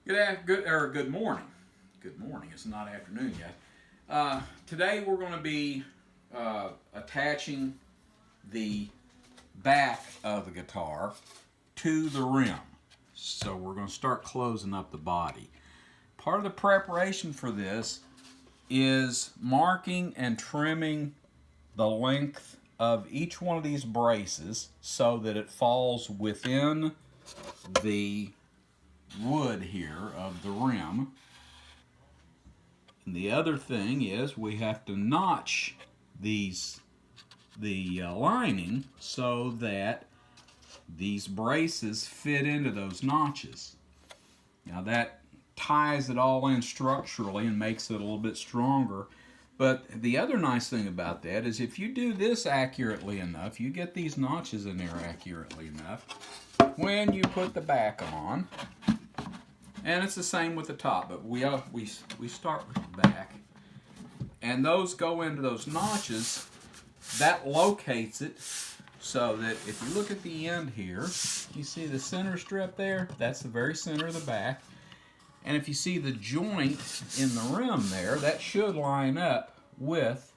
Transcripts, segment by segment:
Good morning. Good morning. It's not afternoon yet. Today we're going to be attaching the back of the guitar to the rim. So we're going to start closing up the body. Part of the preparation for this is marking and trimming the length of each one of these braces so that it falls within the wood here of the rim. And the other thing is we have to notch the lining so that these braces fit into those notches. Now that ties it all in structurally and makes it a little bit stronger. But the other nice thing about that is if you do this accurately enough, you get these notches in there accurately enough, when you put the back on, and it's the same with the top, but we start with the back, and those go into those notches. That locates it so that if you look at the end here, you see the center strip there? That's the very center of the back. And if you see the joint in the rim there, that should line up with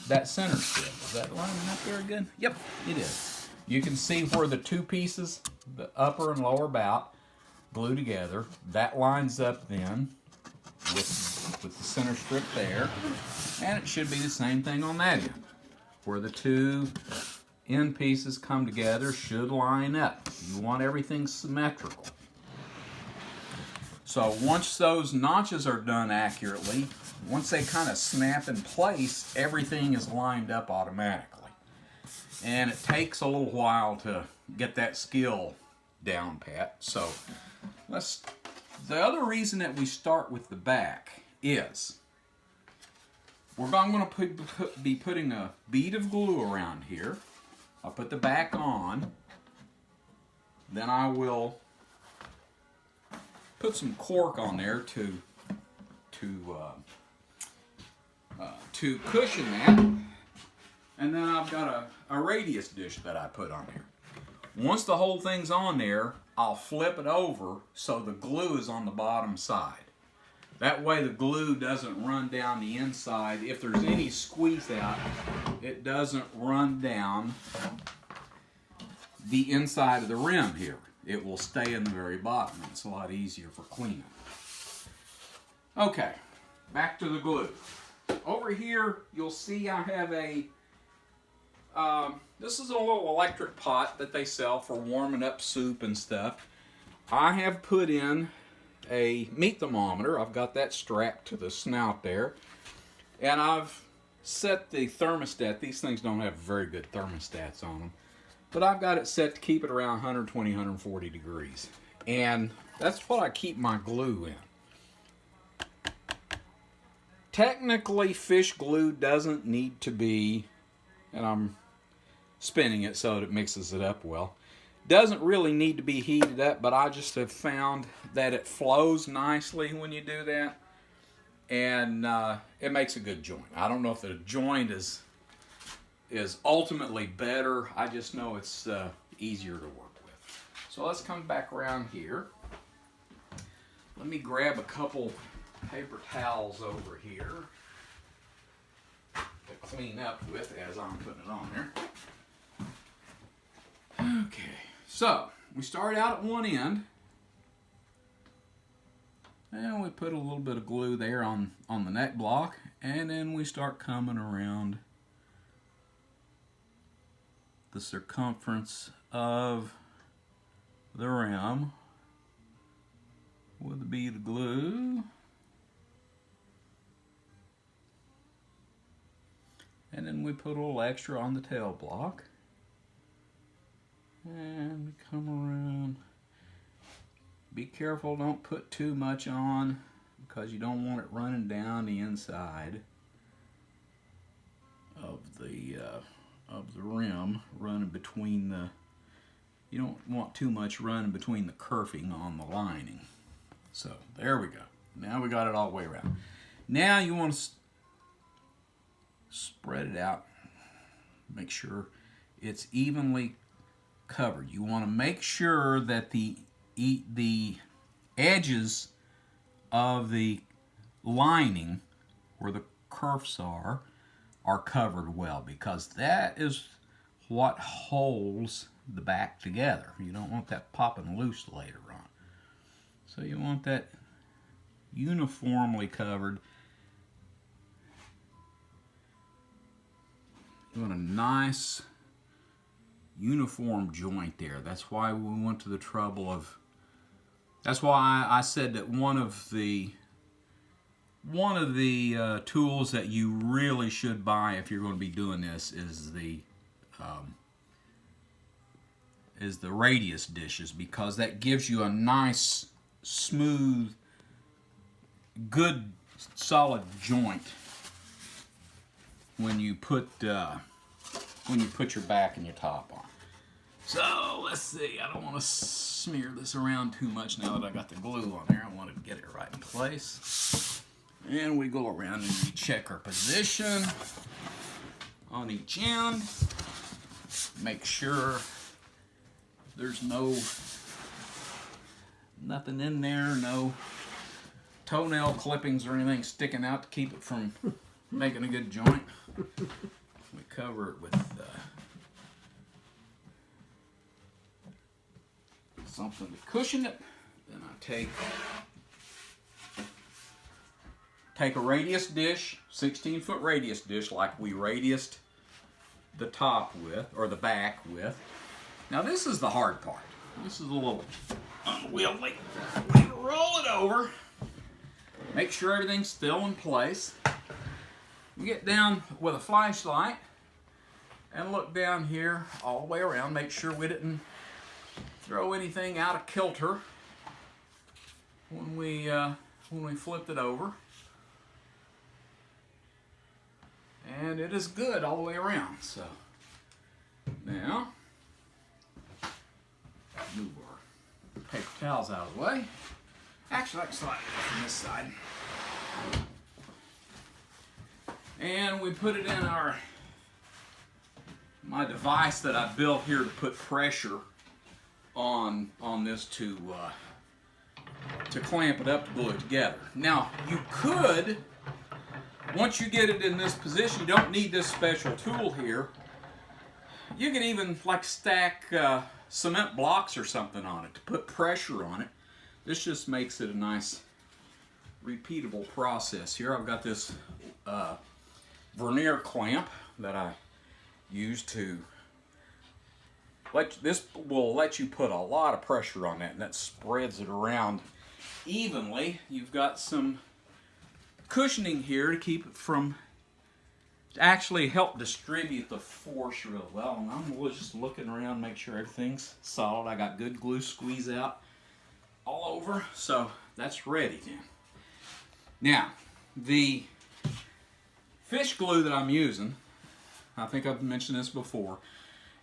that center strip. Is that lining up there good? Yep, it is. You can see where the two pieces, the upper and lower bout, glue together. That lines up then with the center strip there. And it should be the same thing on that end. Where the two end pieces come together should line up. You want everything symmetrical. So once those notches are done accurately, once they kind of snap in place, everything is lined up automatically. And it takes a little while to get that skill down pat. So the other reason that we start with the back is I'm going to be putting a bead of glue around here. I'll put the back on. Then I will put some cork on there to cushion that. And then I've got a radius dish that I put on here. Once the whole thing's on there, I'll flip it over so the glue is on the bottom side. That way the glue doesn't run down the inside. If there's any squeeze out, it doesn't run down the inside of the rim here. It will stay in the very bottom. It's a lot easier for cleaning. Okay, back to the glue. Over here, you'll see I have this is a little electric pot that they sell for warming up soup and stuff. I have put in a meat thermometer. I've got that strapped to the snout there. And I've set the thermostat. These things don't have very good thermostats on them. But I've got it set to keep it around 120, 140 degrees. And that's what I keep my glue in. Technically, fish glue doesn't need to be, and I'm spinning it so that it mixes it up well, doesn't really need to be heated up, but I just have found that it flows nicely when you do that, and it makes a good joint. I don't know if the joint is ultimately better. I just know it's easier to work with. So let's come back around here. Let me grab a couple paper towels over here to clean up with as I'm putting it on there. Okay, so we start out at one end, and we put a little bit of glue there on the neck block, and then we start coming around the circumference of the rim with a bead of glue. And then we put a little extra on the tail block. And we come around. Be careful, don't put too much on because you don't want it running down the inside of the rim, running between the, you don't want too much running between the kerfing on the lining. So there we go. Now we got it all the way around. Now you want to spread it out, make sure it's evenly covered. You want to make sure that the edges of the lining where the kerfs are covered well, because that is what holds the back together. You don't want that popping loose later on. So you want that uniformly covered. You want a nice uniform joint there. That's why we went to the trouble of, that's why I said that one of the tools that you really should buy if you're going to be doing this is the radius dishes, because that gives you a nice, smooth, good, solid joint when you put your back and your top on. So let's see. I don't want to smear this around too much now that I got the glue on there. I want to get it right in place. And we go around and we check our position on each end. Make sure there's nothing in there, no toenail clippings or anything sticking out to keep it from making a good joint. We cover it with something to cushion it. Then I take a radius dish, 16-foot radius dish, like we radiused the top with, or the back with. Now this is the hard part. This is a little unwieldy. We roll it over. Make sure everything's still in place. We get down with a flashlight and look down here all the way around. Make sure we didn't throw anything out of kilter when we flipped it over. And it is good all the way around. So now move our paper towels out of the way. Actually, I can slide it from this side. And we put it in my device that I built here to put pressure on this to clamp it up to glue it together. Now you could, once you get it in this position, you don't need this special tool here. You can even like stack cement blocks or something on it to put pressure on it. This just makes it a nice repeatable process. Here I've got this vernier clamp that I use to this will let you put a lot of pressure on that, and that spreads it around evenly. You've got some cushioning here to keep it from, to actually help distribute the force real well. And I'm just looking around, make sure everything's solid. I got good glue squeeze out all over, so that's ready then. Now, the fish glue that I'm using, I think I've mentioned this before,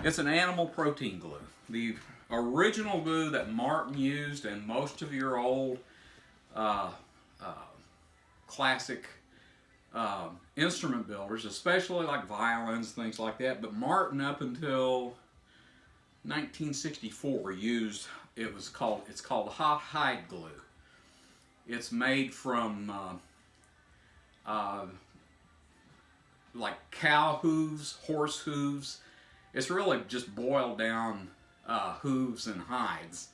it's an animal protein glue. The original glue that Martin used and most of your old classic instrument builders, especially like violins, things like that, but Martin up until 1964 used, it's called hot hide glue. It's made from like cow hooves, horse hooves. It's really just boiled down hooves and hides,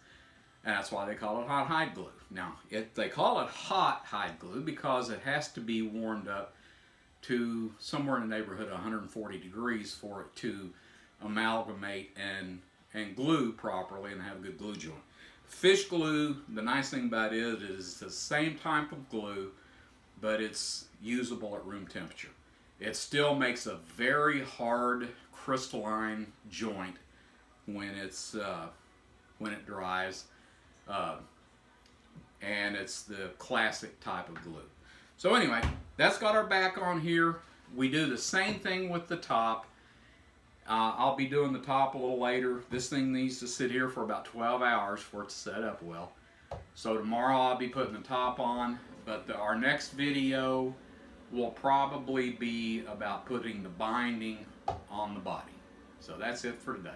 and that's why they call it hot hide glue. Now, they call it hot hide glue because it has to be warmed up to somewhere in the neighborhood of 140 degrees for it to amalgamate and glue properly and have a good glue joint. Fish glue, the nice thing about it is the same type of glue, but it's usable at room temperature. It still makes a very hard crystalline joint when it dries, and it's the classic type of glue. So anyway, that's got our back on here. We do the same thing with the top. I'll be doing the top a little later. This thing needs to sit here for about 12 hours for it to set up well. So tomorrow I'll be putting the top on, but our next video will probably be about putting the binding on the body. So that's it for today.